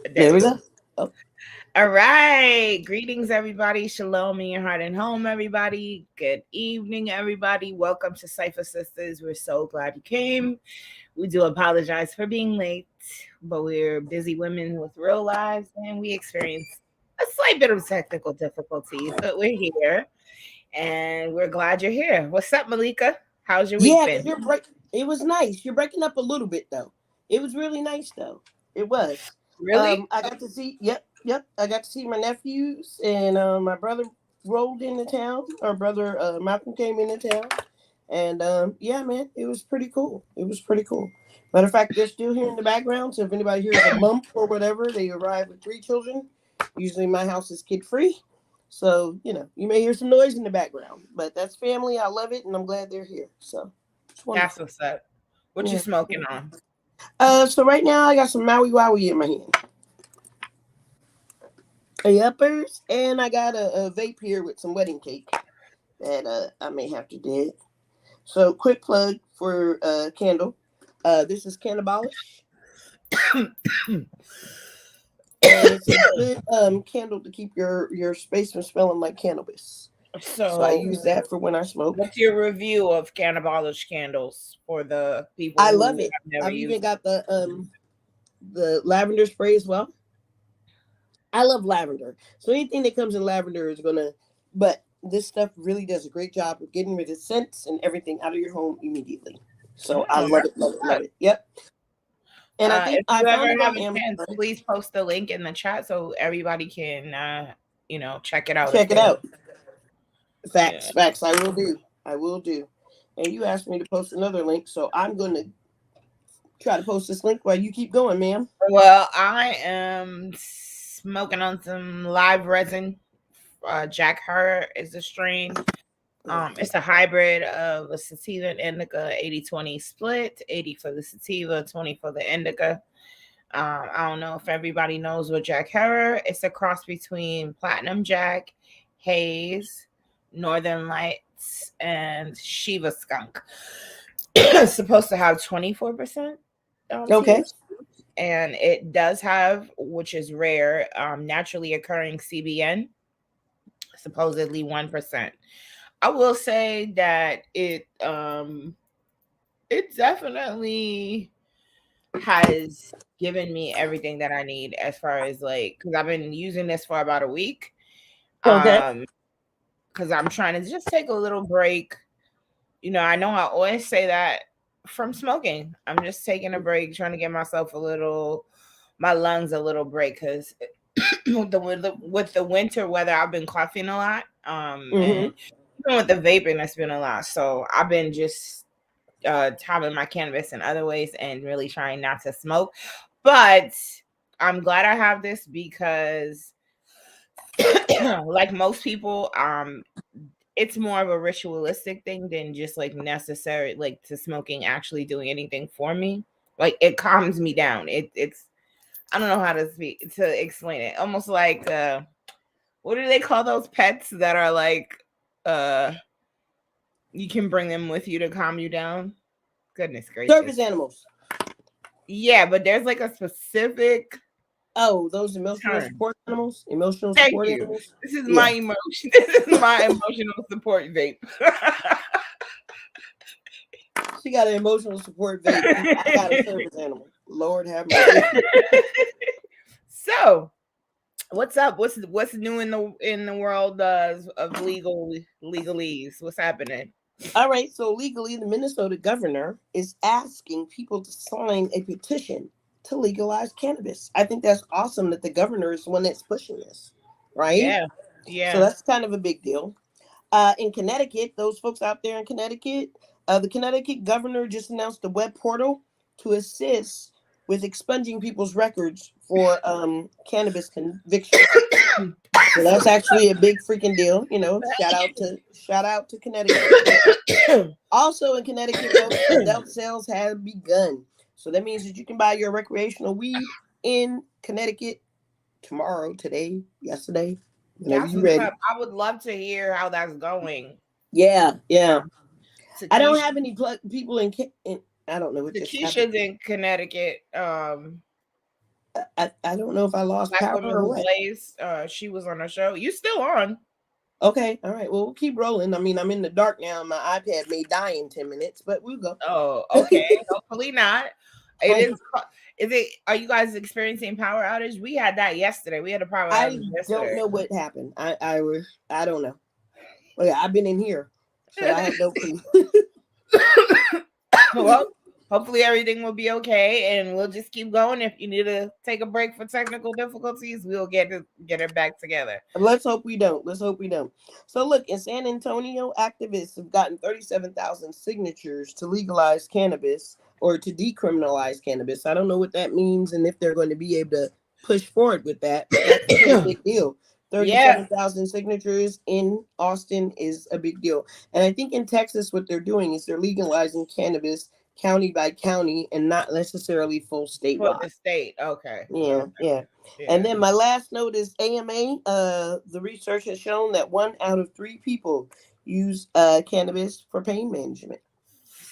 There There we we go. go. Oh, All right. Greetings, everybody. Shalom in your heart and home, everybody. Good evening, everybody. Welcome to Cypha Sistas. We're so glad you came. We do apologize for being late, but we're busy women with real lives and we experience a slight bit of technical difficulties, but we're here and we're glad you're here. What's up, Malika? How's your week yeah, been? it was nice. You're breaking up a little bit though. It was really nice though. It was. Really? I got to see. Yep. I got to see my nephews and my brother rolled into town. Our brother Malcolm came into town, and yeah, man, it was pretty cool. It was pretty cool. Matter of fact, they're still here in the background. So if anybody hears a bump or whatever, they arrive with 3 children. Usually, my house is kid free. So, you may hear some noise in the background, but that's family. I love it, and I'm glad they're here. So, it's That's wonderful. what's up. What you Yeah. smoking on? So right now I got some Maui Wowie in my hand. Yuppers, and I got a vape here with some wedding cake that I may have to did. So, quick plug for candle. This is Cannabolish, and it's a good candle to keep your space from smelling like cannabis. So I So, use that for when I smoke. what's your review of cannabolish candles for the people I love who it. have never I've even used it? got the lavender spray as well. I love lavender. So anything that comes in lavender is gonna, but this stuff really does a great job of getting rid of scents and everything out of your home immediately. So I Oh, love that's it, love it, what's love up. it. Yep. And I think If I you ever found it have on a chance, Amazon. please post the link in the chat so everybody can, check it out if Check it they don't. out. Yeah. Facts. I will do. I will do. And you asked me to post another link, so I'm going to try to post this link while you keep going, ma'am. Well, I am smoking on some live resin. Jack Her is the strain. Okay. It's a hybrid of a sativa and indica 80-20 split, 80 for the sativa, 20 for the indica. I don't know if everybody knows what Jack Herer. It's a cross between Platinum Jack, Haze, Northern Lights, and Shiva Skunk. It's supposed to have 24% Okay. THC, and it does have, which is rare, naturally occurring CBN, supposedly 1%. I will say that it definitely has given me everything that I need as far as like because I've been using this for about a week. Okay. Um, because I'm trying to just take a little break. I know I always say that from smoking. I'm just taking a break, trying to get myself my lungs a little break because with the winter weather, I've been coughing a lot. And Mm-hmm. even with the vaping, that's been a lot. So I've been just timing my cannabis in other ways and really trying not to smoke. But I'm glad I have this because, like most people, it's more of a ritualistic thing than just like necessary, like to smoking actually doing anything for me. Like it calms me down. It's I don't know how to explain it. Almost like what do they call those pets that are like uh you can bring them with you to calm you down? Goodness Service gracious. animals. Yeah, but there's like a specific Oh, those emotional term. support animals? Emotional Thank support you. animals? This is my Yeah. emotion. This is my emotional support vape. She got an emotional support vape. I got a service animal. Lord have mercy. So, what's up? What's new in the world of legalese? What's happening? All right, so legally, the Minnesota governor is asking people to sign a petition to legalize cannabis. I think that's awesome that the governor is the one that's pushing this, right? Yeah, So yeah. that's kind of a big deal. In Connecticut, those folks out there in Connecticut, the Connecticut governor just announced a web portal to assist with expunging people's records for cannabis convictions. So that's actually a big freaking deal. Shout out to Connecticut. Also in Connecticut, folks, adult sales have begun. So that means that you can buy your recreational weed in Connecticut tomorrow, today, yesterday, whenever That's you're what's ready. up. I would love to hear how that's going. Yeah, yeah. I don't Takesha, have any people in I don't know what just happened. Takesha's in Connecticut. I don't know if I lost Black power woman or who what. blazed. She was on the show. You still on? Okay, all right. Well, we'll keep rolling. I mean, I'm in the dark now. My iPad may die in 10 minutes, but we'll go. Oh, okay. Hopefully not. It I is. Is it? Are you guys experiencing power outage? We had that yesterday. We had a power I outage don't yesterday. know what happened. I don't know. Well, yeah, I've been in here, so I have no clue. Well, hopefully everything will be okay, and we'll just keep going. If you need to take a break for technical difficulties, we'll get it back together. Let's hope we don't. Let's hope we don't. So, look, in San Antonio, activists have gotten 37,000 signatures to legalize cannabis or to decriminalize cannabis. I don't know what that means and if they're going to be able to push forward with that, but that's a pretty big deal. Yeah, 37,000 signatures in Austin is a big deal. And I think in Texas, what they're doing is they're legalizing cannabis county by county and not necessarily full for statewide. the state. Okay. Yeah, yeah. And Yeah. then my last note is AMA. The research has shown that 1 out of 3 people use cannabis for pain management.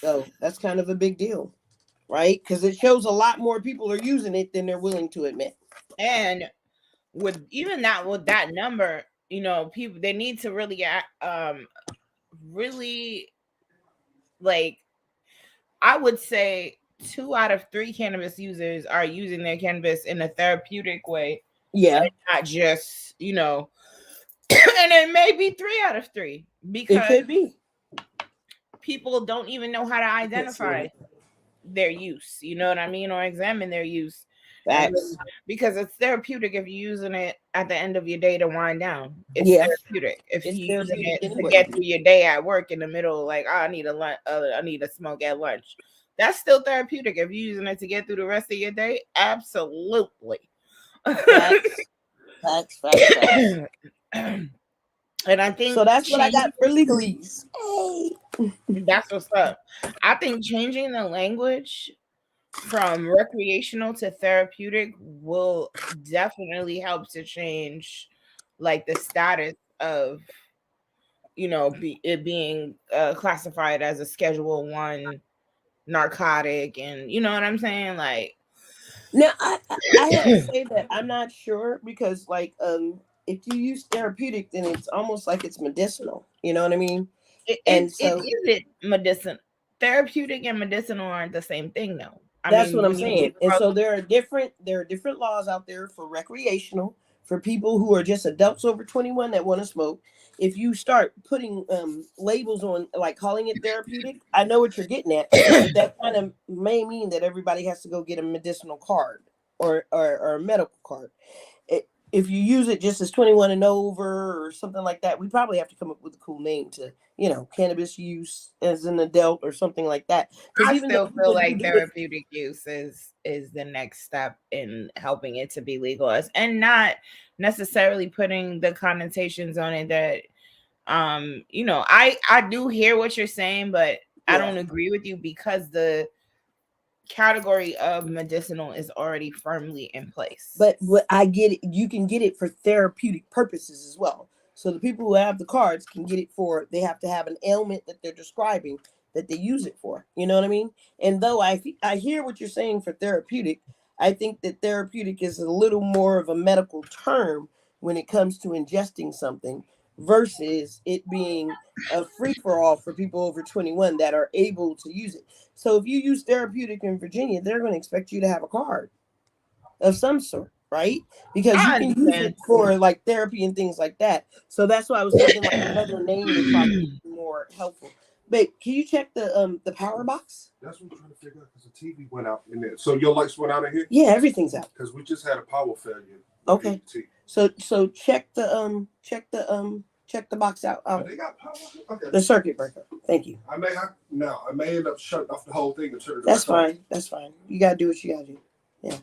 So that's kind of a big deal, right? Because it shows a lot more people are using it than they're willing to admit. And with even that with that number, people they need to really really like I would say 2 out of 3 cannabis users are using their cannabis in a therapeutic way, Yeah, not just, and it may be 3 out of 3 it because could be. people don't even know how to I can't stand identify it. their use, you know what I mean, or examine their use. And Facts. because it's therapeutic if you're using it at the end of your day to wind down. It's Yeah, therapeutic. If it's you're using therapeutic it to anyway. get through your day at work in the middle, like, oh, I need a lunch, I need a smoke at lunch. That's still therapeutic. If you're using it to get through the rest of your day, absolutely. Facts. Facts. Facts. Facts. And I So think that's what I changing got for legalese. Hey. that's what's up. I think changing the language from recreational to therapeutic will definitely help to change like the status of it being classified as a schedule 1 narcotic, and you know what I'm saying, like Now, I have to say that I'm not sure because, like, if you use therapeutic, then it's almost like it's medicinal. You know what I mean? And it so isn't medicine. Therapeutic and medicinal aren't the same thing though. I that's mean, what I'm when you saying. think And about so there are different laws out there for recreational, for people who are just adults over 21 that want to smoke. If you start putting labels on, like calling it therapeutic, I know what you're getting at, but that kind of may mean that everybody has to go get a medicinal card or a medical card. If you use it just as 21 and over or something like that, we probably have to come up with a cool name to, cannabis use as an adult or something like that. Because I even though still feel people do like do it, therapeutic use is the next step in helping it to be legalized, and not necessarily putting the connotations on it that I do hear what you're saying, but I yeah. don't agree with you because the category of medicinal is already firmly in place. But what I get it, you can get it for therapeutic purposes as well. So the people who have the cards can get it for, they have to have an ailment that they're describing that they use it for. You know what I mean? And though I hear what you're saying for therapeutic, I think that therapeutic is a little more of a medical term when it comes to ingesting something versus it being a free for all for people over 21 that are able to use it. So if you use therapeutic in Virginia, they're going to expect you to have a card of some sort, right? Because you I can use understand. it for like therapy and things like that. So that's why I was thinking like another name would probably be more helpful. But can you check the power box? That's what I'm trying to figure out because the TV went out in there. So your lights went out in here? Yeah, everything's out. Because we just had a power failure. Okay. So check the box out. They got power. Okay. The circuit breaker. Thank you. I may end up shutting off the whole thing and turn it. That's fine. On. That's fine. You gotta do what you gotta do. Yeah.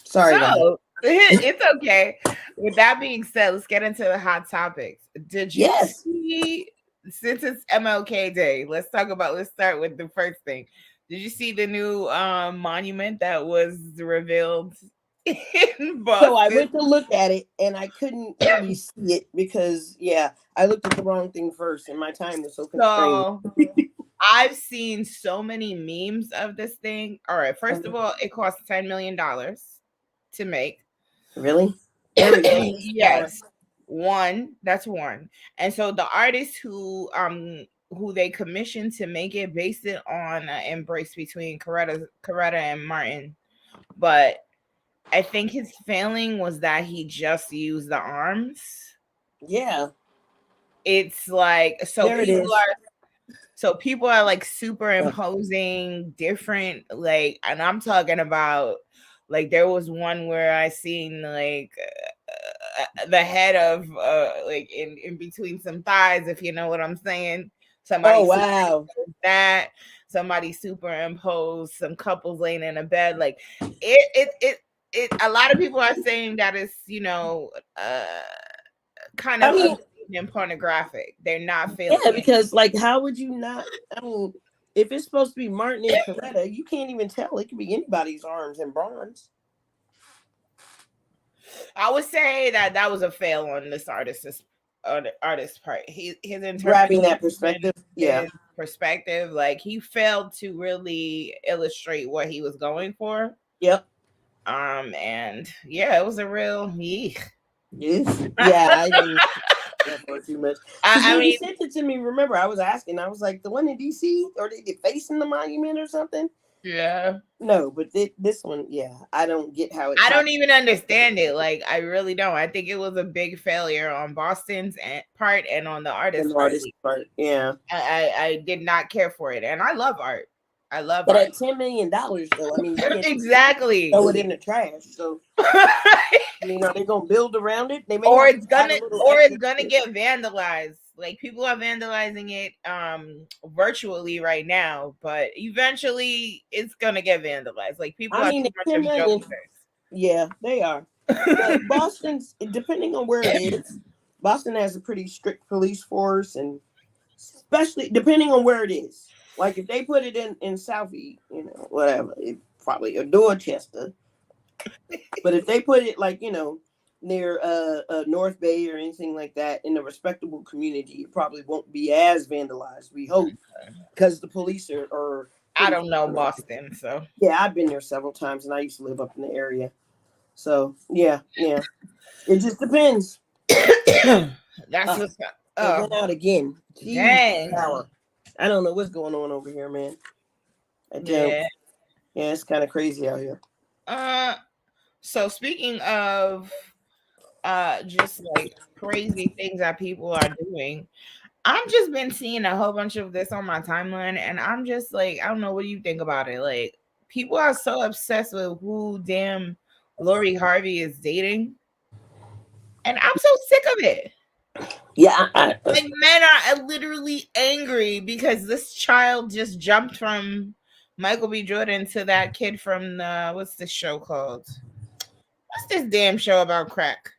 Sorry. So it's okay. With that being said, let's get into the hot topics. Did you see, since it's MLK Day, let's start with the first thing. Did you see the new monument that was revealed in Boston? So I went to look at it and I couldn't really see it because I looked at the wrong thing first and my time was so constrained. So I've seen so many memes of this thing. All right, first of all, it cost $10 million. to make. Really? Very famous. Yes, that's one. And so the artist who they commissioned to make it based it on an embrace between Coretta and Martin, but I think his failing was that he just used the arms. Yeah. It's like There it is. people are like superimposing different, like, and I'm talking about, like, there was one where I seen like the head of like in between some thighs, if you know what I'm saying. Somebody Oh wow. that somebody superimposed some couples laying in a bed, like a lot of people are saying that it's, kind I of mean, obscene and pornographic. They're not feeling yeah, it. because like, how would you not? I mean, if it's supposed to be Martin and Coretta, you can't even tell. It could be anybody's arms in bronze. I would say that was a fail on this artist's part. His Grabbing that interpretation, perspective. Yeah. his perspective, like he failed to really illustrate what he was going for. Yep. And yeah, it was a real yeek. Yes. Yeah, I didn't that for too much. Because I when you mean, sent it to me, remember, I was asking, I was like, the one in DC, or they get facing the monument or something? yeah. No, but this one, yeah, I don't get how it. I don't even understand it. Like, I really don't. I think it was a big failure on Boston's part and on the artist's part. Yeah. I did not care for it, and I love art. I love but art. at $10 million, though, I mean, you can't exactly throw it in the trash. So, I mean, are they gonna build around it? They may or have it's to add gonna a little or it's extra gonna shit. get vandalized. Like, people are vandalizing it virtually right now, but eventually it's gonna get vandalized. Like, people I are mean, too much 10 of million. jokesters. Yeah, they are. But Boston's, depending on where it is, Boston has a pretty strict police force, and especially depending on where it is. Like if they put it in Southie, whatever, it probably a Dorchester. But if they put it like, near North Bay or anything like that in a respectable community, it probably won't be as vandalized. We hope, because the police are I don't know Boston, so yeah, I've been there several times, and I used to live up in the area. So yeah, it just depends. that's what's up. It went out again. Jeez, Dang. power. I don't know what's going on over here, man. I don't. Yeah. Yeah, it's kind of crazy out here. So speaking of just like crazy things that people are doing, I've just been seeing a whole bunch of this on my timeline, and I'm just like, I don't know, what do you think about it? Like, people are so obsessed with who damn Lori Harvey is dating, and I'm so sick of it. Yeah, Like, men are literally angry because this child just jumped from Michael B. Jordan to that kid from the, what's this show called? What's this damn show about crack?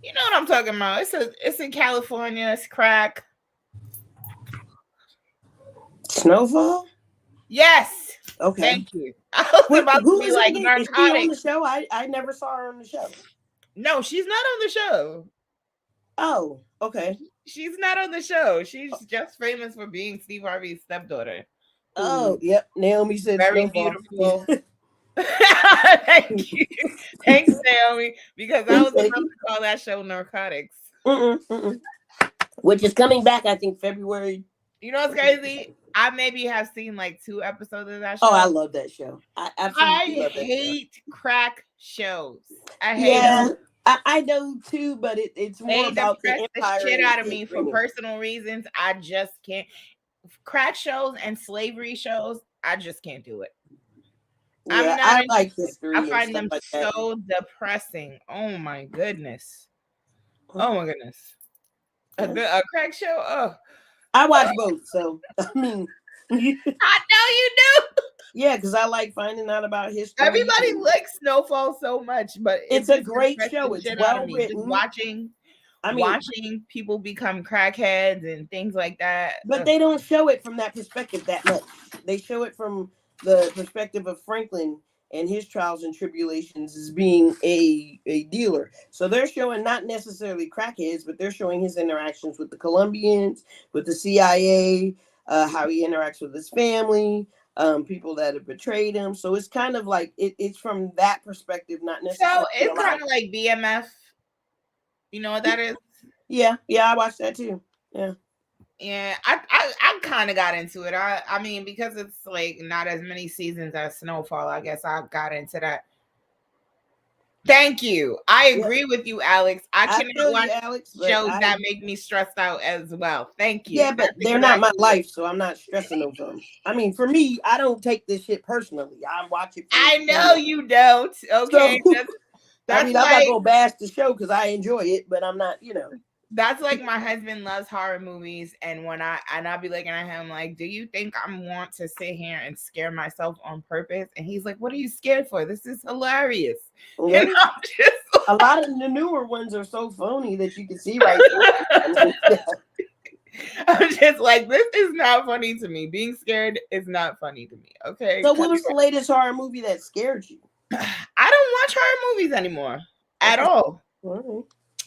You know what I'm talking about? It's in California. It's crack. Snowfall. Yes. Okay. Thank you. I was about to be like Is she on the narcotics. show? I never saw her on the show. No, she's not on the show. Oh, okay. She's not on the show. She's just famous for being Steve Harvey's stepdaughter. Oh, yep. Naomi said Very Snowfall. beautiful. Thank you. Thanks, Naomi. Because I was about to call that show Narcotics. Which is coming back, I think, February. You know what's crazy? I maybe have seen like 2 episodes of that show. Oh, I love that show. I absolutely love that hate show. crack shows. I hate them. I know too, but it's more They about depress the shit out of me for personal personal reasons. I just can't. Crack shows and slavery shows, I just can't do it. Yeah, I like history. I find them like so depressing. Oh my goodness. Oh my goodness. A crack show? Oh. I watch both, so I mean I know you do. Yeah, because I like finding out about history. Everybody likes Snowfall so much, but it's a great show. It's well written. Watching people become crackheads and things like that. But they don't show it from that perspective that much. They show it from the perspective of Franklin and his trials and tribulations as being a dealer. So they're showing not necessarily crackheads, but they're showing his interactions with the Colombians, with the CIA, how he interacts with his family, people that have betrayed him. So it's kind of like it's from that perspective, not necessarily. So it's kind of like BMF. You know what that is? Yeah, I watched that too. Yeah. Yeah, I kind of got into it. I mean, because it's like not as many seasons as Snowfall, I guess I got into that. Thank you. I agree with you, Alex. I cannot feel watch you, Alex, shows that make me stressed out as well. Thank you. Yeah, but they're not my life, so I'm not stressing over them. I mean, for me, I don't take this shit personally. I watch it. I know you don't. Okay, So, that's I mean, like, I'm not gonna bash the show because I enjoy it, but I'm not, That's like my husband loves horror movies, and I'll be looking at him like, "Do you think I want to sit here and scare myself on purpose?" And he's like, "What are you scared for? This is hilarious." Yeah. And I'm just a lot of the newer ones are so phony that you can see right through it. I'm just like, this is not funny to me. Being scared is not funny to me. Okay. So, what was the latest horror movie that scared you? I don't watch horror movies anymore at all.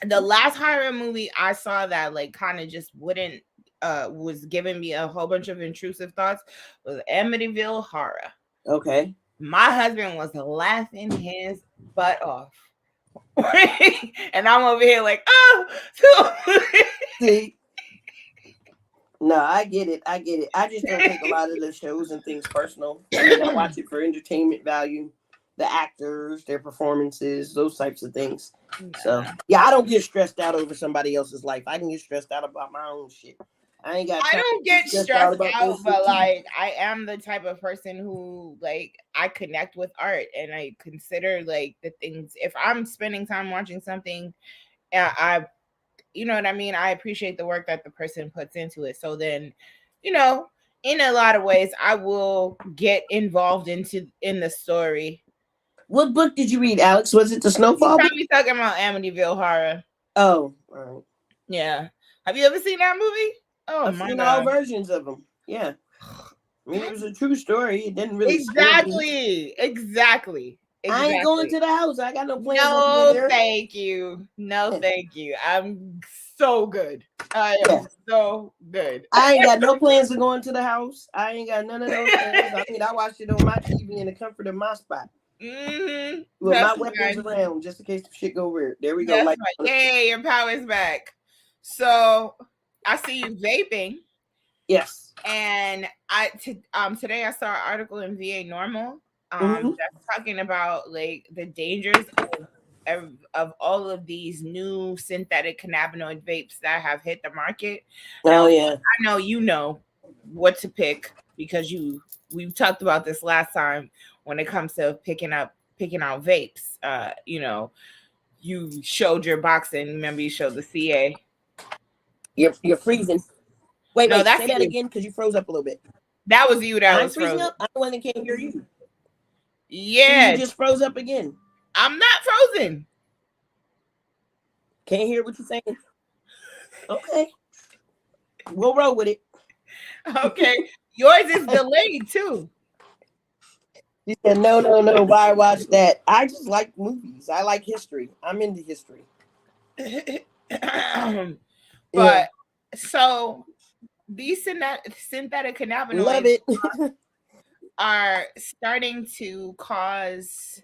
The last horror movie I saw that like kind of just wouldn't was giving me a whole bunch of intrusive thoughts was Amityville Horror. Okay. My husband was laughing his butt off. And I'm over here like, oh. See? No, I get it. I just don't take a lot of the shows and things personal. I mean, I watch it for entertainment value, the actors, their performances, those types of things. So, yeah, I don't get stressed out over somebody else's life. I can get stressed out about my own shit. I don't get stressed out, but like I am the type of person who like I connect with art and I consider like the things if I'm spending time watching something, I you know what I mean? I appreciate the work that the person puts into it. So then, in a lot of ways, I will get involved in the story. What book did you read, Alex? Was it the Snowfall? You're probably talking about Amityville Horror. Oh, all right. Yeah. Have you ever seen that movie? Oh, I've seen all versions of them. Yeah. I mean, it was a true story. It didn't really Exactly. I ain't going to the house. I got no plans. No, thank you. No, thank you. I'm so good. I am so good. I ain't got no plans to go into the house. I ain't got none of those things. I mean, I watched it on my TV in the comfort of my spot. Mm-hmm. With my weapons around, just in case the shit go weird. There we go. That's right. Yay, your power's back. So I see you vaping. Yes. And today I saw an article in VA Normal that's talking about like the dangers of all of these new synthetic cannabinoid vapes that have hit the market. Oh, now, yeah. I know you know what to pick because we talked about this last time when it comes to picking out vapes. You showed your box and remember you showed the CA. You're freezing. Wait, no, say that again because you froze up a little bit. That was you that was freezing frozen. up. I'm the one that can't hear you. Yeah. So you just froze up again. I'm not frozen. Can't hear what you're saying. Okay. We'll roll with it. Okay. Yours is delayed too. You said no. Why watch that? I just like movies. I like history. I'm into history. But so these synthetic cannabinoids love it. are starting to cause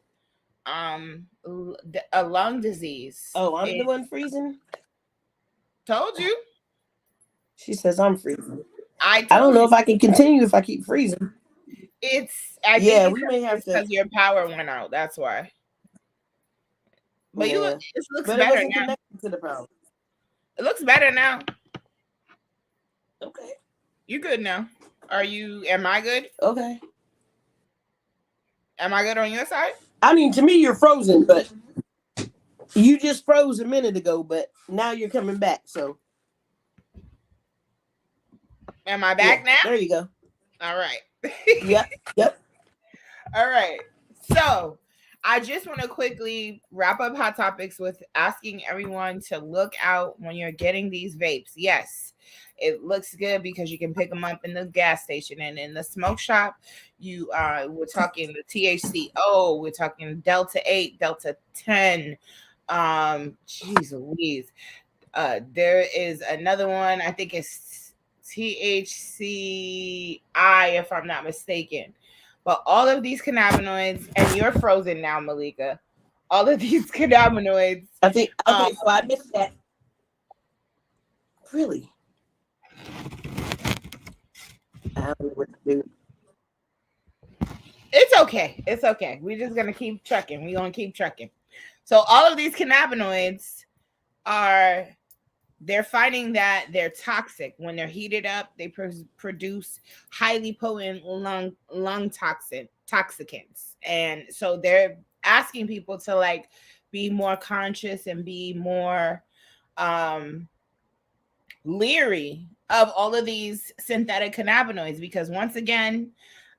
a lung disease. Oh, I'm the one freezing. Told you. She says I'm freezing. I don't know if I can continue if I keep freezing. I think we may have to because your power went out. That's why. But it looks better now. Connected to the power. It looks better now. Okay. You good now? Am I good? Okay. Am I good on your side? I mean, to me, you're frozen, but you just froze a minute ago, but now you're coming back, so. Am I back now? There you go. All right. Yep. All right. So I just want to quickly wrap up Hot Topics with asking everyone to look out when you're getting these vapes. Yes, it looks good because you can pick them up in the gas station and in the smoke shop. We're talking the THCO, we're talking Delta 8, Delta 10. Jeez Louise. There is another one, I think it's THCI, if I'm not mistaken. But all of these cannabinoids, and you're frozen now, Malika. All of these cannabinoids. I think okay, so I missed that. Really? I don't know what to do. It's okay. It's okay. We're just gonna keep trucking. We're gonna keep trucking. So all of these cannabinoids are they're finding that they're toxic when they're heated up. They produce highly potent lung toxicants, and so they're asking people to like be more conscious and be more um leery of all of these synthetic cannabinoids, because once again,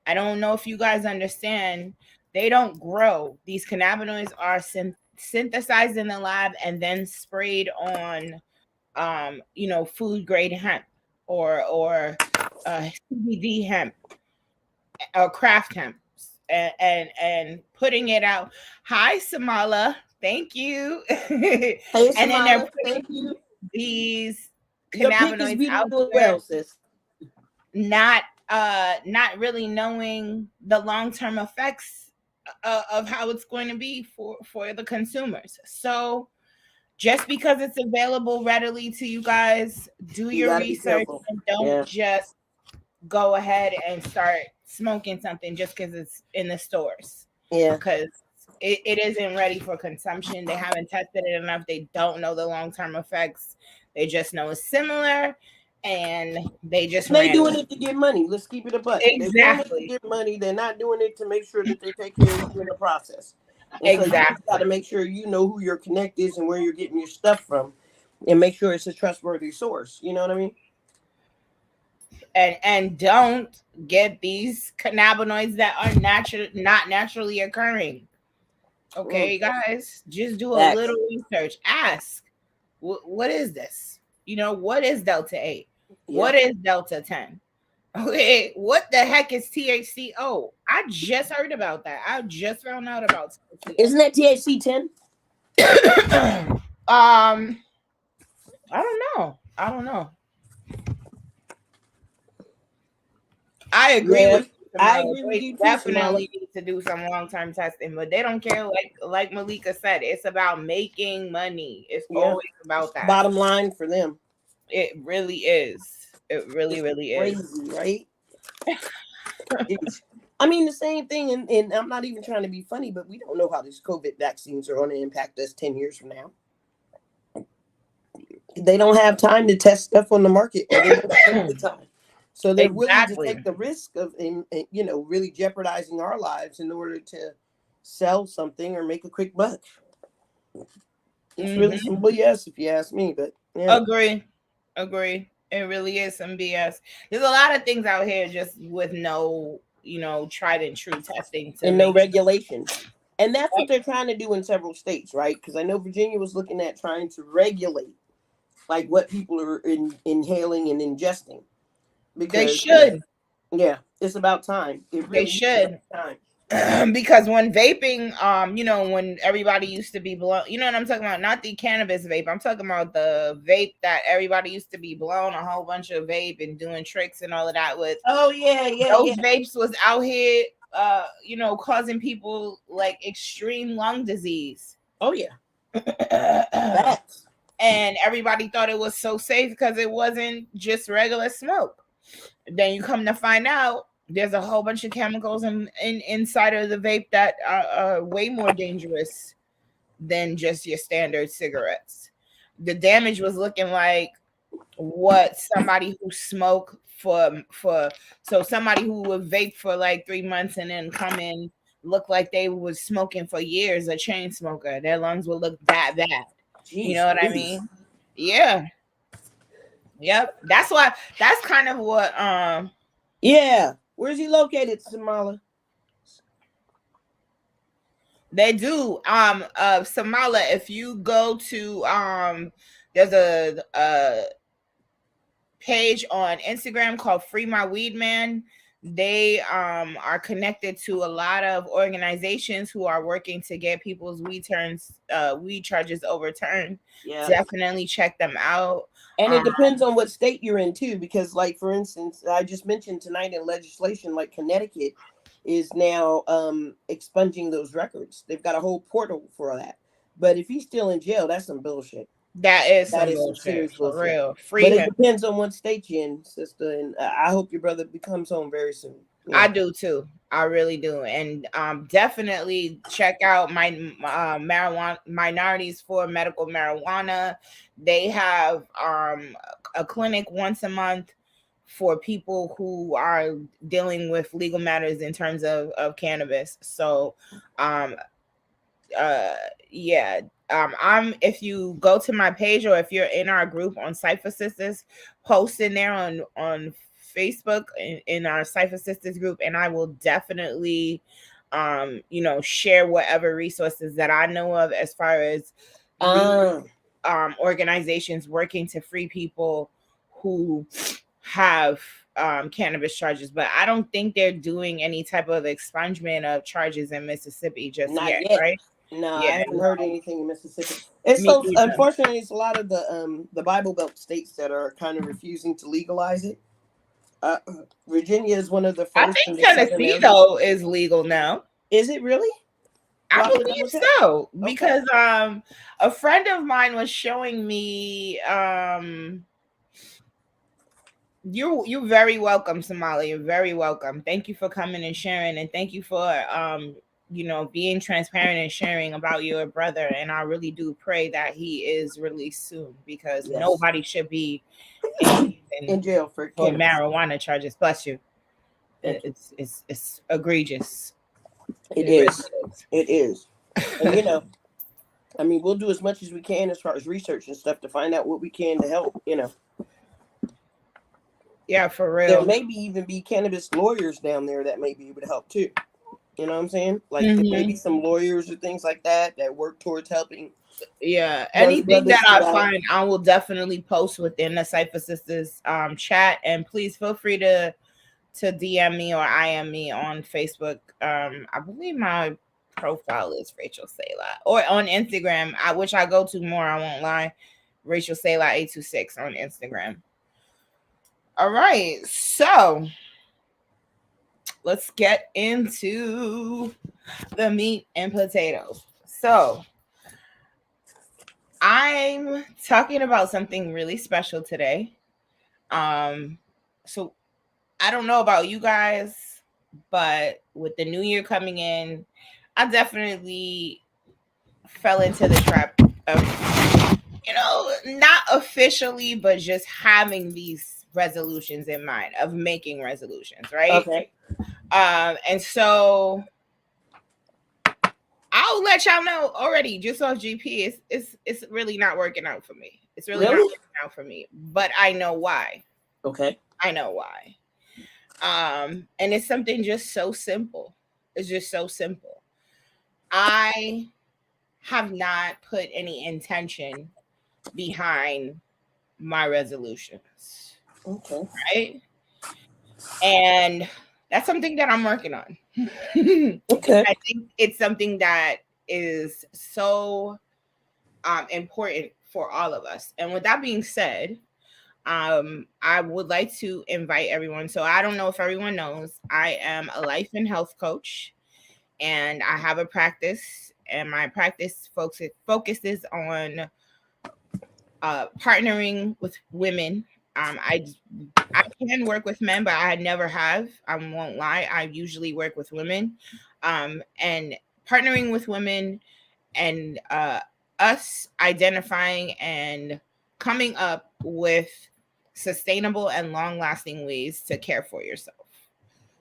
I don't know if you guys understand, they don't grow. These cannabinoids are synthesized in the lab and then sprayed on food grade hemp or CBD hemp or craft hemp, and putting it out. Hi, Samala. Thank you. Hey, And then they're Samala, thank you. these Your pick is cannabinoids out beautiful there, well, sis. not really knowing the long-term effects of how it's going to be for the consumers. So just because it's available readily to you guys, do You your gotta be research careful. and don't Yeah. just go ahead and start smoking something just because it's in the stores, Yeah. because it isn't ready for consumption. They haven't tested it enough. They don't know the long-term effects. They just know it's similar, and they just They ran doing with it to get money. Let's keep it a buck. They're doing it to exactly, get money. They're not doing it to make sure that they take care of you in the process. And so you just got exactly. to make sure you know who your connect is and where you're getting your stuff from, and make sure it's a trustworthy source. You know what I mean? And don't get these cannabinoids that are not naturally occurring. Okay, guys, just do a Facts. little research. Ask, what is this? What is Delta 8? Yeah. What is Delta 10? Okay, what the heck is THC? Oh, I just heard about that. I just found out about THC. Isn't that THC 10? I don't know. I don't know. I agree Yeah. with you, I Samara. agree with They you too, Samala. definitely need to do some long-term testing, but they don't care. Like Malika said, it's about making money. It's Yeah. always about that. Bottom line for them. It really is. It really, It's really is. crazy, right? I mean, the same thing, and I'm not even trying to be funny, but we don't know how these COVID vaccines are going to impact us 10 years from now. They don't have time to test stuff on the market, or they don't take the time. So they're willing to Exactly. take the risk of, really jeopardizing our lives in order to sell something or make a quick buck. It's really some BS, if you ask me. But yeah, Agree. It really is some BS. There's a lot of things out here just with no, tried and true testing to and no make. regulation. And that's what they're trying to do in several states, right? Because I know Virginia was looking at trying to regulate like what people are inhaling and ingesting. Because They should. Yeah, it's about time. It They really is should. about time. Because when vaping, when everybody used to be blown, you know what I'm talking about? Not the cannabis vape. I'm talking about the vape that everybody used to be blowing a whole bunch of vape and doing tricks and all of that with. Oh yeah. Those vapes was out here, causing people like extreme lung disease. Oh yeah. Facts. And everybody thought it was so safe because it wasn't just regular smoke. Then you come to find out there's a whole bunch of chemicals inside of the vape that are way more dangerous than just your standard cigarettes. The damage was looking like what somebody who smoked so somebody who would vape for like 3 months and then come in look like they was smoking for years, a chain smoker. Their lungs would look that bad. Jeez, you know what I mean? Yeah. Yep. That's kind of what Yeah. Where's he located, Samala? they do. Samala, if you go to there's a page on Instagram called Free My Weed Man. They are connected to a lot of organizations who are working to get people's weed charges overturned. Yeah. Definitely check them out. And it depends on what state you're in too, because like for instance, I just mentioned tonight in legislation, like Connecticut, is now expunging those records. They've got a whole portal for that. But if he's still in jail, that's some bullshit. That is That some is some bullshit serious for bullshit. real. But Free it him. depends on what state you're in, sister. And I hope your brother becomes home very soon. I do too. I really do. And definitely check out my marijuana minorities for medical marijuana. They have a clinic once a month for people who are dealing with legal matters in terms of cannabis. So um uh yeah, I'm if you go to my page or if you're in our group on Cypha Sistas, post in there on Facebook in our Cypha Sistas group, and I will definitely share whatever resources that I know of as far as the organizations working to free people who have cannabis charges. But I don't think they're doing any type of expungement of charges in Mississippi just Not yet, yet. right? No, Yeah, I haven't heard no, anything in Mississippi. It's me so either. unfortunately, it's a lot of the Bible Belt states that are kind of refusing to legalize it. Uh, Virginia is one of the I first in think the southern Tennessee area. though is legal now. Is it really? I We'll have to believe double check. so Okay. because a friend of mine was showing me you're very welcome, Somali. You're very welcome. Thank you for coming and sharing, and thank you for being transparent and sharing about your brother. And I really do pray that he is released soon because Yes. nobody should be In in jail for for cannabis. marijuana charges. Bless you. Thank you. It's egregious. It It really is. is. It is. And I mean, we'll do as much as we can as far as research and stuff to find out what we can to help. Yeah, for There real. maybe even be cannabis lawyers down there that may be able to help too. You know what I'm saying? Like there may be Hmm. some lawyers or things like that work towards helping Yeah, those anything that brothers I get out. find, I will definitely post within the Cypher Sisters chat, and please feel free to DM me or IM me on Facebook. I believe my profile is Rachel Sayla, or on Instagram, which I go to more. I won't lie, Rachel Sayla 826 on Instagram. All right, so let's get into the meat and potatoes. So I'm talking about something really special today. Um, so I don't know about you guys, but with the new year coming in, I definitely fell into the trap of, not officially, but just having these resolutions in mind of making resolutions, right? Okay. And so I'll let y'all know already, just off GP, it's really not working out for me. It's really not Really? working out for me, but I know why. Okay. I know why. And it's something just so simple. It's just so simple. I have not put any intention behind my resolutions, Okay. right? And that's something that I'm working on. Okay. I think it's something that is so important for all of us. And with that being said, I would like to invite everyone. So I don't know if everyone knows, I am a life and health coach, and I have a practice, and my practice focuses on partnering with women. I can work with men, but I never have. I won't lie. I usually work with women, and partnering with women and us identifying and coming up with sustainable and long lasting ways to care for yourself.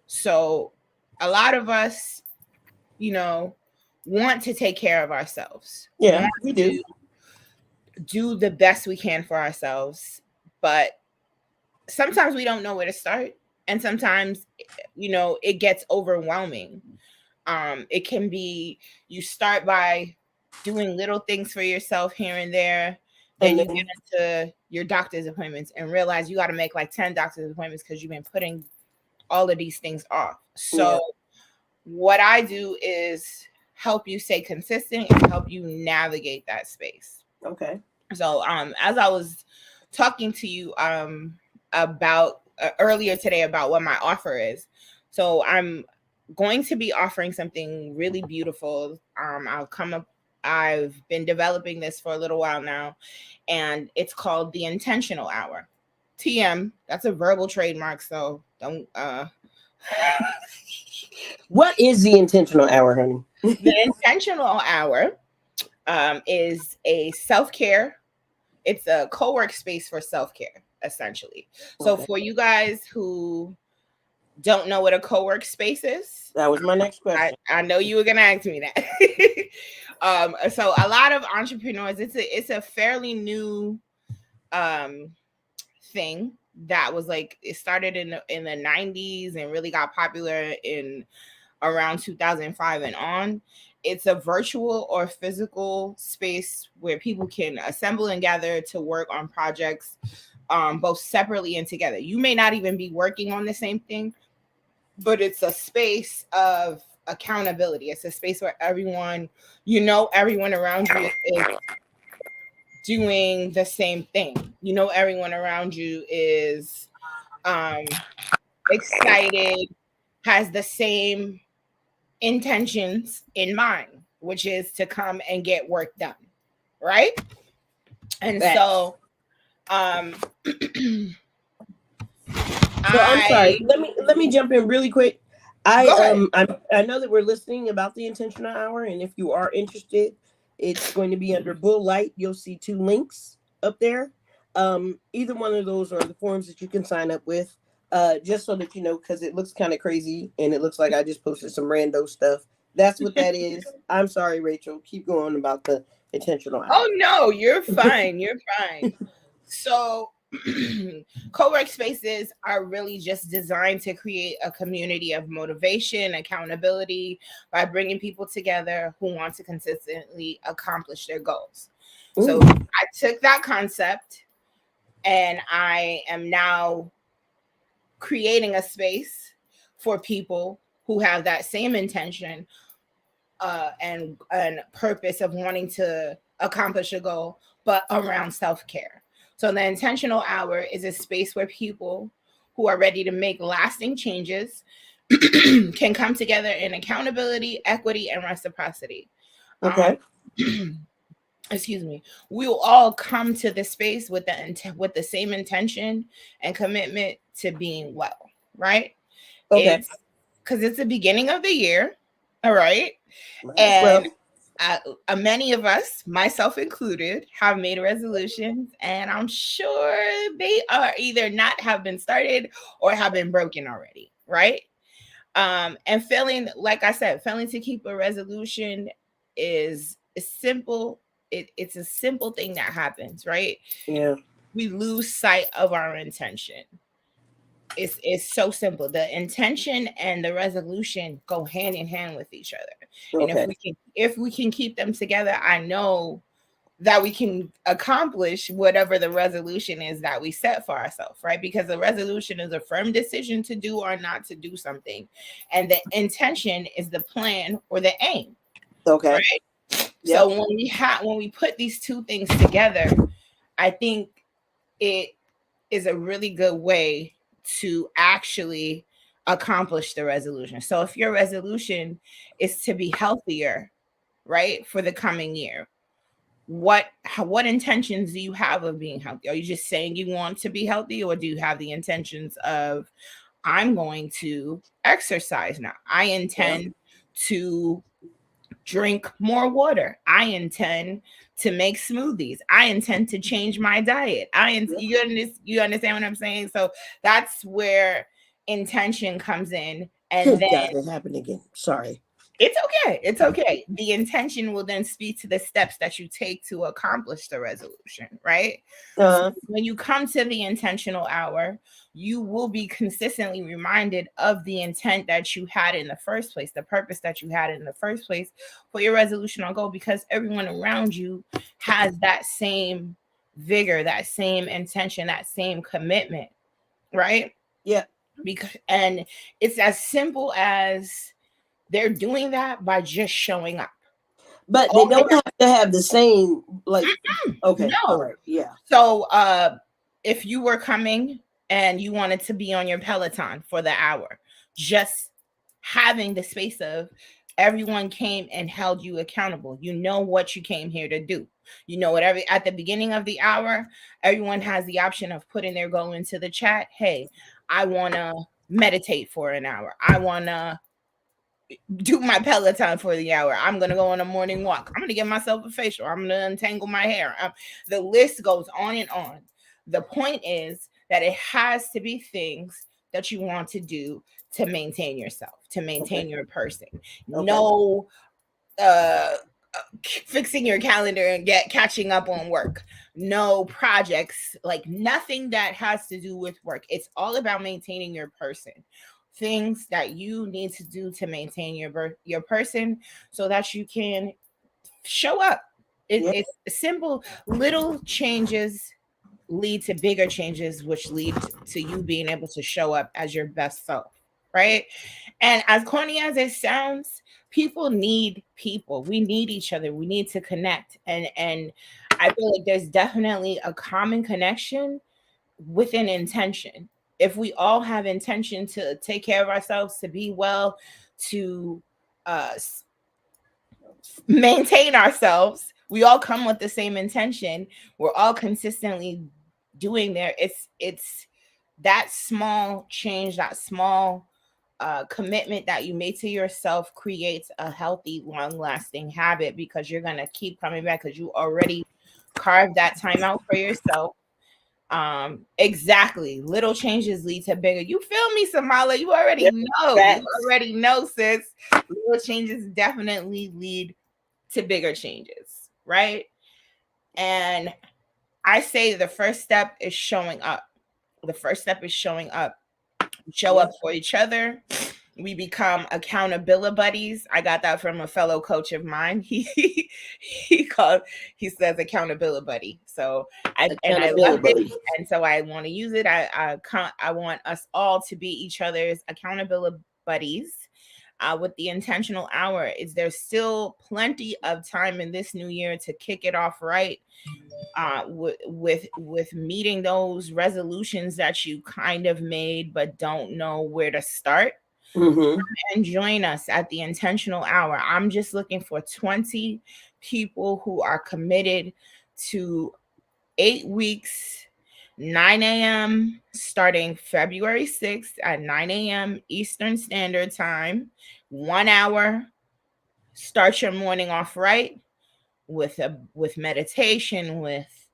So, a lot of us, you know, want to take care of ourselves, Yeah, want we do. to do the best we can for ourselves, but sometimes we don't know where to start. And sometimes, it gets overwhelming. It can be you start by doing little things for yourself here and there. Then And you get then into your doctor's appointments and realize you got to make like 10 doctor's appointments because you've been putting all of these things off. So, yeah. what I do is help you stay consistent and help you navigate that space. Okay. So, as I was talking to you about earlier today about what my offer is, so I'm going to be offering something really beautiful. I've been developing this for a little while now, and it's called the Intentional Hour. TM, that's a verbal trademark, so don't What is the intentional hour, honey? the Intentional Hour is a self-care. It's a co-work space for self-care, essentially. So Okay. for you guys who don't know what a co-work space is, That was my next question. I know you were gonna ask me that. So a lot of entrepreneurs, it's a fairly new thing that was like, it started in the 90s and really got popular in around 2005 and on. It's a virtual or physical space where people can assemble and gather to work on projects, both separately and together. You may not even be working on the same thing, but it's a space of accountability. It's a space where everyone around you is doing the same thing. Everyone around you is excited, has the same intentions in mind, which is to come and get work done, right? And Facts. so So I'm sorry. I Let me jump in really quick. go ahead. I know that we're listening about the intentional hour, and if you are interested, it's going to be under Bull Light. You'll see 2 links up there. Either one of those are the forms that you can sign up with. Just so that you know, because it looks kind of crazy and it looks like I just posted some rando stuff. That's what that is. I'm sorry, Rachel. Keep going about the intentional hour. Oh no, you're fine. You're fine. So co-work spaces are really just designed to create a community of motivation, accountability, by bringing people together who want to consistently accomplish their goals. So Ooh. I took that concept and I am now creating a space for people who have that same intention, and purpose of wanting to accomplish a goal, but around self-care. So the Intentional Hour is a space where people who are ready to make lasting changes can come together in accountability, equity, and reciprocity. Okay. Excuse me. We will all come to this space with the same intention and commitment to being well, right? Okay. It's because it's the beginning of the year, all right? Might as well. And many of us, myself included, have made resolutions, and I'm sure they are either not have been started or have been broken already, right? And failing, like I said, failing to keep a resolution is simple. It's a simple thing that happens, right? Yeah. We lose sight of our intention. It's so simple. The intention and the resolution go hand in hand with each other. And Okay. if we can keep them together, I know that we can accomplish whatever the resolution is that we set for ourselves, right? Because the resolution is a firm decision to do or not to do something. And the intention is the plan or the aim, Okay. right? Yep. So when we put these two things together, I think it is a really good way to actually accomplish the resolution. So if your resolution is to be healthier, right, for the coming year, what intentions do you have of being healthy? Are you just saying you want to be healthy, or do you have the intentions of, I'm going to exercise now, I intend to drink more water, I intend to make smoothies, I intend to change my diet, you understand what I'm saying? So that's where intention comes in, and Good then God, it happened again. Sorry. it's okay. It's okay. The intention will then speak to the steps that you take to accomplish the resolution, right? So Uh, when you come to the intentional hour, you will be consistently reminded of the intent that you had in the first place, the purpose that you had in the first place for your resolution or goal, because everyone around you has that same vigor, that same intention, that same commitment, right? yeah. And it's as simple as they're doing that by just showing up. But they Oh, don't have to have the same, like, okay. All no. right. Yeah. So if you were coming and you wanted to be on your Peloton for the hour, just having the space of everyone came and held you accountable. You know what you came here to do. You know what at the beginning of the hour, everyone has the option of putting their goal into the chat. Hey, I want to meditate for an hour. I want to do my Peloton for the hour. I'm going to go on a morning walk. I'm going to give myself a facial. I'm going to untangle my hair. The list goes on and on. The point is that it has to be things that you want to do to maintain yourself, to maintain your person. No fixing your calendar and catching up on work. No projects, like nothing that has to do with work. It's all about maintaining your person. Things that you need to do to maintain your person so that you can show up. It's simple. Little changes lead to bigger changes, which lead to you being able to show up as your best self, right? And as corny as it sounds, people need people. We need each other. We need to connect. And I feel like there's definitely a common connection with an intention. If we all have intention to take care of ourselves, to be well, to maintain ourselves, we all come with the same intention. We're all consistently doing there. It's that small change, that small commitment that you made to yourself creates a healthy, long-lasting habit, because you're gonna keep coming back because you already carved that time out for yourself. Exactly. Little changes lead to bigger. You feel me, Samala? You already know. You already know, sis. Little changes definitely lead to bigger changes, right? And I say the first step is showing up. The first step is showing up. Show up for each other. We become accountability buddies. I got that from a fellow coach of mine. He says accountability buddy. So I love it, and so I want to use it. I want us all to be each other's accountability buddies. With the intentional hour, is there still plenty of time in this new year to kick it off right, with meeting those resolutions that you kind of made but don't know where to start. And join us at the intentional hour. I'm just looking for 20 people who are committed to 8 weeks, 9 a.m. starting February 6th at 9 a.m. Eastern Standard Time. 1 hour. Start your morning off right with meditation, with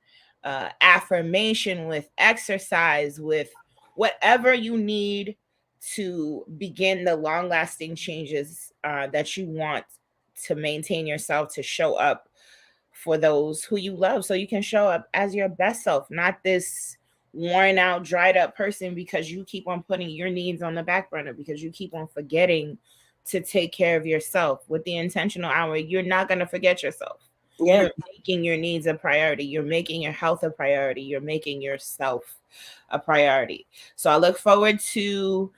affirmation, with exercise, with whatever you need to begin the long-lasting changes that you want to maintain yourself, to show up for those who you love, so you can show up as your best self, not this worn out, dried up person, because you keep on putting your needs on the back burner, because you keep on forgetting to take care of yourself. With the intentional hour, you're not going to forget yourself. You're making your needs a priority. You're making your health a priority. You're making yourself a priority. So I look forward to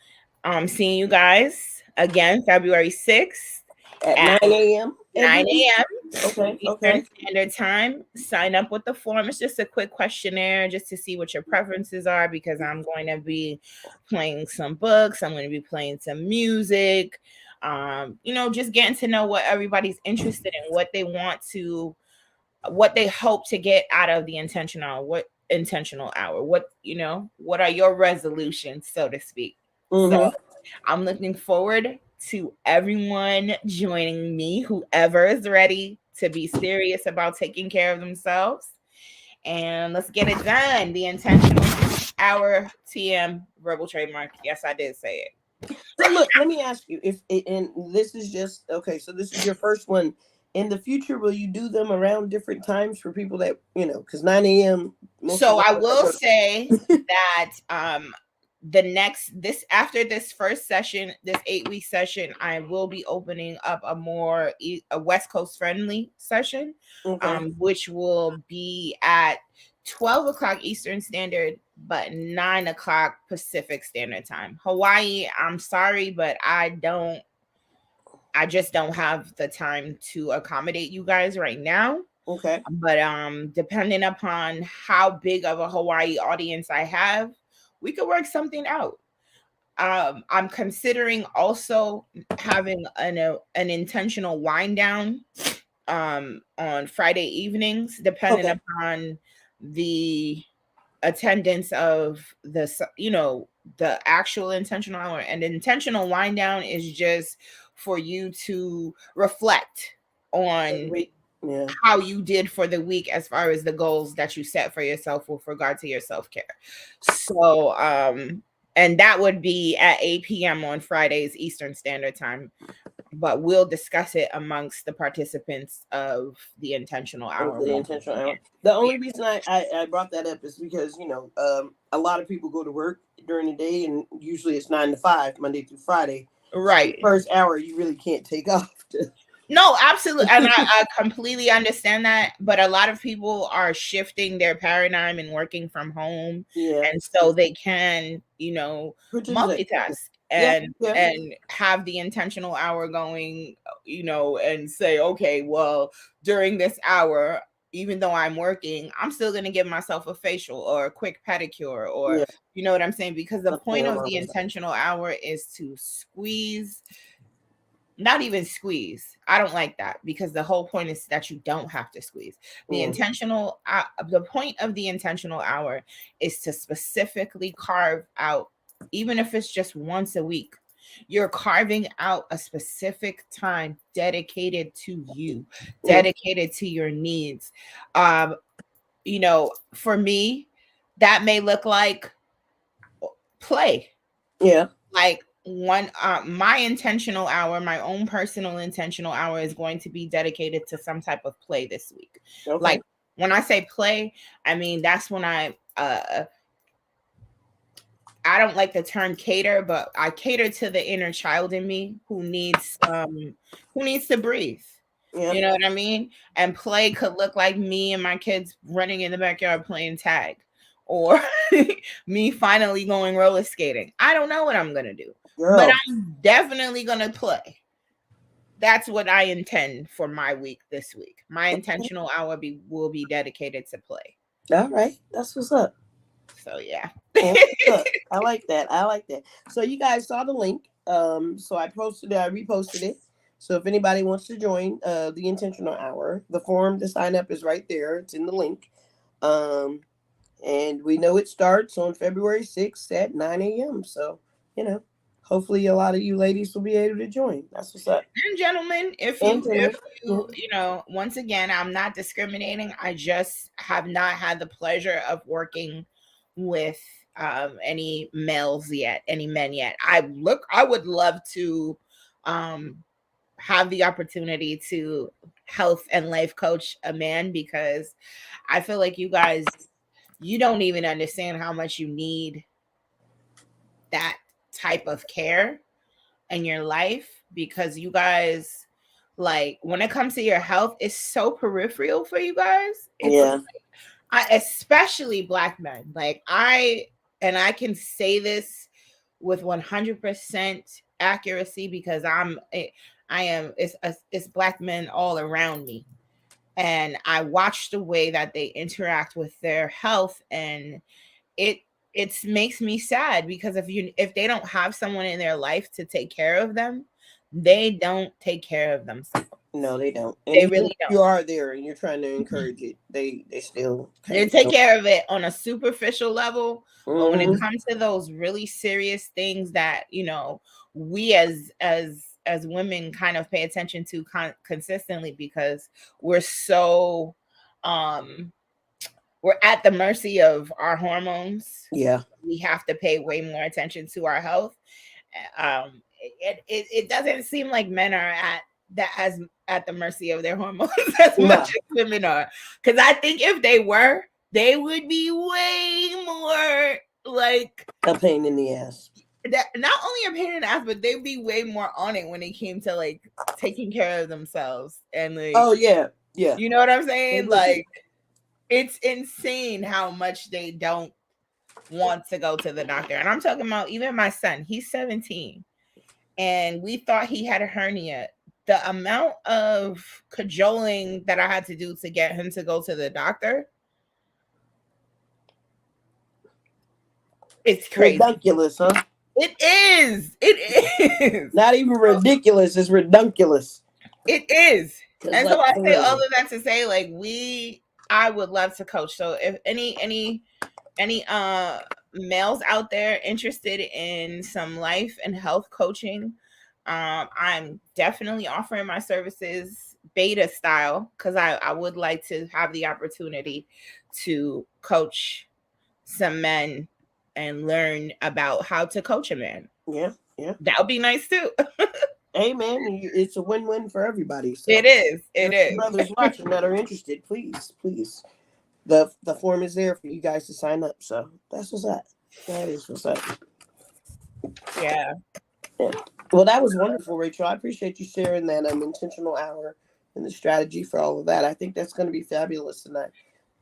seeing you guys again February 6th at 9 a.m. 9 a.m. Okay. Standard Time. Sign up with the form. It's just a quick questionnaire just to see what your preferences are, because I'm going to be playing some books. I'm going to be playing some music. Just getting to know what everybody's interested in, what they hope to get out of the intentional hour. What are your resolutions, so to speak? So I'm looking forward to everyone joining me, whoever is ready to be serious about taking care of themselves. And let's get it done. The intentional hour TM verbal trademark. Yes, I did say it. So look, let me ask you, and this is just okay, so this is your first one. In the future, will you do them around different times for people that, because 9 a.m. So I will say that after this first session, this 8-week session, I will be opening up a West Coast friendly session, which will be at 12 o'clock Eastern Standard, but 9 o'clock Pacific Standard Time. Hawaii, I'm sorry, but I just don't have the time to accommodate you guys right now. But depending upon how big of a Hawaii audience I have, we could work something out. I'm considering also having an intentional wind down on Friday evenings, depending Okay. upon the attendance of the actual intentional hour. And the intentional wind down is just for you to reflect on Wait. Yeah. how you did for the week as far as the goals that you set for yourself with regard to your self-care. So and that would be at 8 p.m. on Fridays Eastern Standard Time, but we'll discuss it amongst the participants of the intentional hour. The Once intentional again. hour. The only reason I brought that up is because a lot of people go to work during the day, and usually it's 9 to 5, Monday through Friday. So the Right. first hour you really can't take off. No, absolutely. And I completely understand that. But a lot of people are shifting their paradigm and working from home. Yeah. And so they can, Participate. multitask Yeah. and Yeah. and have the intentional hour going, and say, okay, well, during this hour, even though I'm working, I'm still gonna give myself a facial or a quick pedicure, or Yeah. you know what I'm saying? Because the Something point of along the those lines. intentional hour is to squeeze, not even squeeze. I don't like that, because the whole point is that you don't have to squeeze. The point of the intentional hour is to specifically carve out, even if it's just once a week, you're carving out a specific time dedicated to you, dedicated to your needs. For me, that may look like play. Yeah. Like my intentional hour, my own personal intentional hour, is going to be dedicated to some type of play this week. Okay. Like, when I say play, I mean that's when I don't like the term cater, but I cater to the inner child in me who needs to breathe. Yeah. You know what I mean? And play could look like me and my kids running in the backyard playing tag, or me finally going roller skating. I don't know what I'm going to do, but Girl. I'm definitely going to play. That's what I intend for my week this week. My intentional hour will be dedicated to play. All right. That's what's up. So yeah. I like that. I like that. So you guys saw the link. So I reposted it. So if anybody wants to join the intentional hour, the form to sign up is right there. It's in the link. And we know it starts on February 6th at 9 a.m. So, hopefully a lot of you ladies will be able to join. That's what's up. And gentlemen, if once again, I'm not discriminating. I just have not had the pleasure of working with any males yet, any men yet. I would love to have the opportunity to health and life coach a man, because I feel like you guys, you don't even understand how much you need that type of care in your life, because you guys, like, when it comes to your health, it's so peripheral for you guys. It's especially Black men. Like, I can say this with 100% accuracy, because it's Black men all around me, and I watch the way that they interact with their health, and it makes me sad, because if they don't have someone in their life to take care of them, they don't take care of themselves. No, they don't. And They even really if don't. you are there and you're trying to encourage it, they still kind They of take don't. care of it on a superficial level, but when it Mhm. comes to those really serious things that we as women kind of pay attention to consistently, because we're so we're at the mercy of our hormones. Yeah. We have to pay way more attention to our health. It doesn't seem like men are at the mercy of their hormones as No. much as women are. Because I think if they were, they would be way more like A pain in the ass. that. Not only a pain in the ass, but they'd be way more on it when it came to like taking care of themselves, and like, Oh yeah. Yeah. you know what I'm saying? Mhm. Like, it's insane how much they don't want to go to the doctor. And I'm talking about even my son, he's 17, and we thought he had a hernia. The amount of cajoling that I had to do to get him to go to the doctor, it's crazy. Ridiculous, huh? It is. It is. Not even ridiculous. It's redunculous. It is. Cause And so like I for say all real. of that to say, like, I would love to coach. So if any males out there interested in some life and health coaching, I'm definitely offering my services beta style, because I would like to have the opportunity to coach some men and learn about how to coach a man. Yeah, yeah. That would be nice too. Hey man, it's a win-win for everybody. So It is. there It are is. brothers watching that are interested. Please, please. The form is there for you guys to sign up. So that's what's up. That is what's up. Yeah. Yeah. Well, that was wonderful, Rachel. I appreciate you sharing that intentional hour and the strategy for all of that. I think that's going to be fabulous tonight.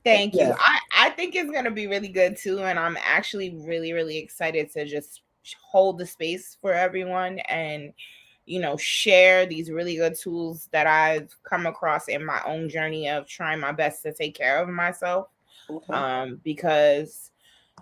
But Thank you. yeah, I think it's going to be really good too. And I'm actually really, really excited to just hold the space for everyone and, share these really good tools that I've come across in my own journey of trying my best to take care of myself. okay. Because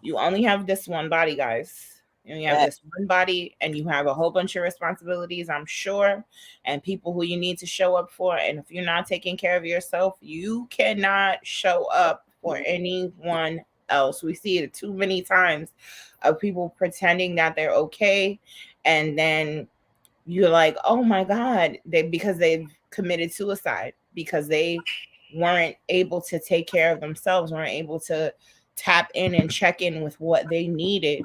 you only have this one body, guys. You only have That, this one body, and you have a whole bunch of responsibilities, I'm sure, and people who you need to show up for. And if you're not taking care of yourself, you cannot show up for anyone else. We see it too many times of people pretending that they're okay, and then you're like, oh my God, because they've committed suicide because they weren't able to take care of themselves, weren't able to tap in and check in with what they needed.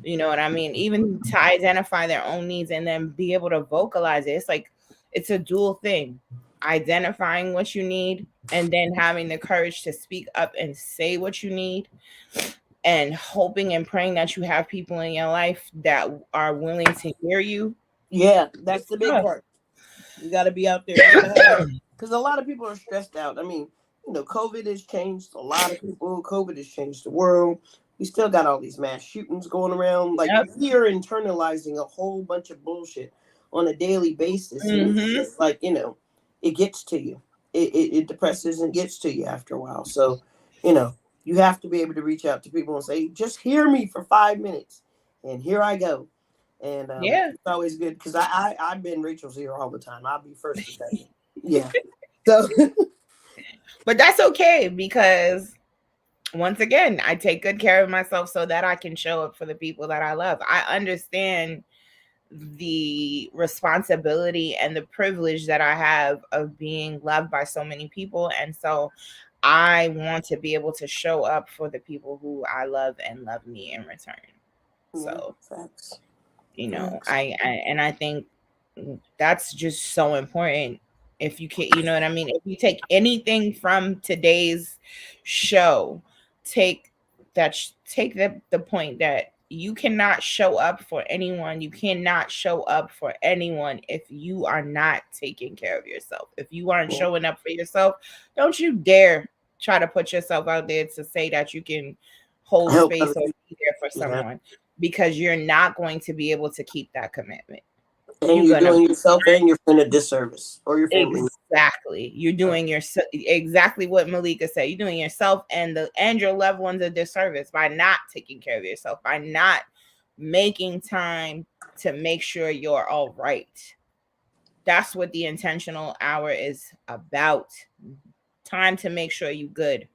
You know what I mean? Even to identify their own needs and then be able to vocalize it. It's like it's a dual thing. Identifying what you need and then having the courage to speak up and say what you need, and hoping and praying that you have people in your life that are willing to hear you. yeah, that's the big part. You got to be out there. You got to have that because a lot of people are stressed out. I mean, COVID has changed a lot of people. COVID has changed the world. We still got all these mass shootings going around. Like Yep. you're internalizing a whole bunch of bullshit on a daily basis, and it's Mm-hmm. just like it gets to you. It depresses and gets to you after a while. So, you know, you have to be able to reach out to people and say, "Just hear me for 5 minutes," and here I go. And Yeah. it's always good because I've been Rachel's ear all the time. I'll be first to tell you. Yeah. So But that's okay because once again, I take good care of myself so that I can show up for the people that I love. I understand the responsibility and the privilege that I have of being loved by so many people. And so I want to be able to show up for the people who I love and love me in return. yeah, So, facts. Facts. I think that's just so important. If you can, you know what I mean? If you take anything from today's show, take take the point that you cannot show up for anyone. You cannot show up for anyone if you are not taking care of yourself. If you aren't Yeah. showing up for yourself, don't you dare try to put yourself out there to say that you can hold Help other space or people. be there for Yeah. someone, because you're not going to be able to keep that commitment. And You're you're gonna doing yourself and your friend a disservice or your family. exactly. You're doing yourself exactly what Malika said. You're doing yourself and your loved ones a disservice by not taking care of yourself, by not making time to make sure you're all right. That's what the intentional hour is about. Time to make sure you good.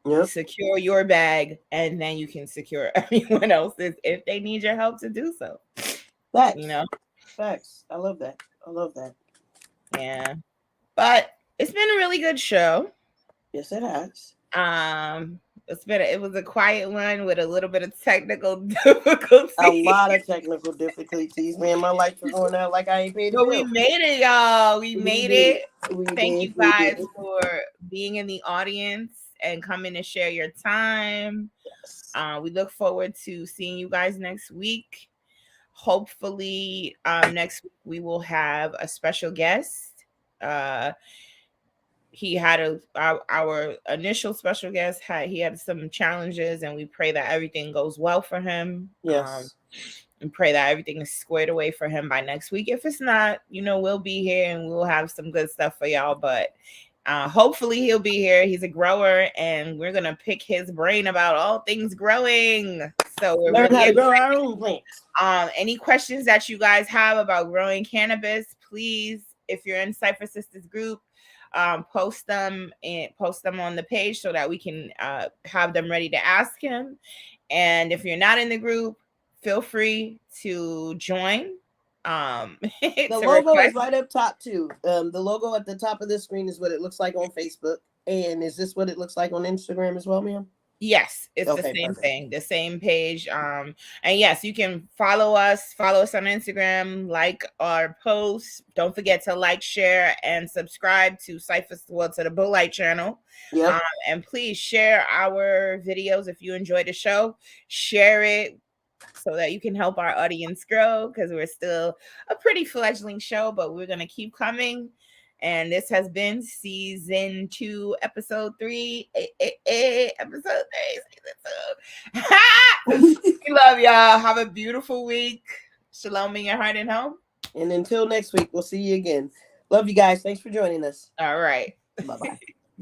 Yep. Secure your bag, and then you can secure everyone else's if they need your help to do so. You Facts. know? Facts. I love that. I love that. Yeah. But it's been a really good show. Yes, it has. Um, it was a quiet one with a little bit of technical A difficulty. lot of technical difficulties, man. My lights are going out like I ain't paid a But we bill. made it, y'all. We We made did. it. We Thank did. you We guys did. for being in the audience and coming to share your time. Yes. We look forward to seeing you guys next week. Hopefully, next week we will have a special guest. He had our initial special guest had some challenges, and we pray that everything goes well for him. Yes. And pray that everything is squared away for him by next week. If it's not, we'll be here and we'll have some good stuff for y'all. But Hopefully he'll be here. He's a grower, and we're gonna pick his brain about all things growing. So we're Learn really how to grow our own plants. any questions that you guys have about growing cannabis, please, if you're in Cypha Sistas group, post them on the page so that we can have them ready to ask him. And if you're not in the group, feel free to join. The to logo request. is right up top too. The logo at the top of the screen is what it looks like on Facebook. And is this what it looks like on Instagram as well, ma'am? Yes, it's the same thing, the same page. And yes, you can follow us on Instagram, like our posts. Don't forget to like, share, and subscribe to Cypha, to the w.i.g channel. Yep. And please share our videos if you enjoy the show. Share it so that you can help our audience grow, because we're still a pretty fledgling show, but we're gonna keep coming. And this has been season 2, episode 3. Episode 3, season 2. We love y'all. Have a beautiful week. Shalom in your heart and home. And until next week, we'll see you again. Love you guys. Thanks for joining us. All right. Bye-bye.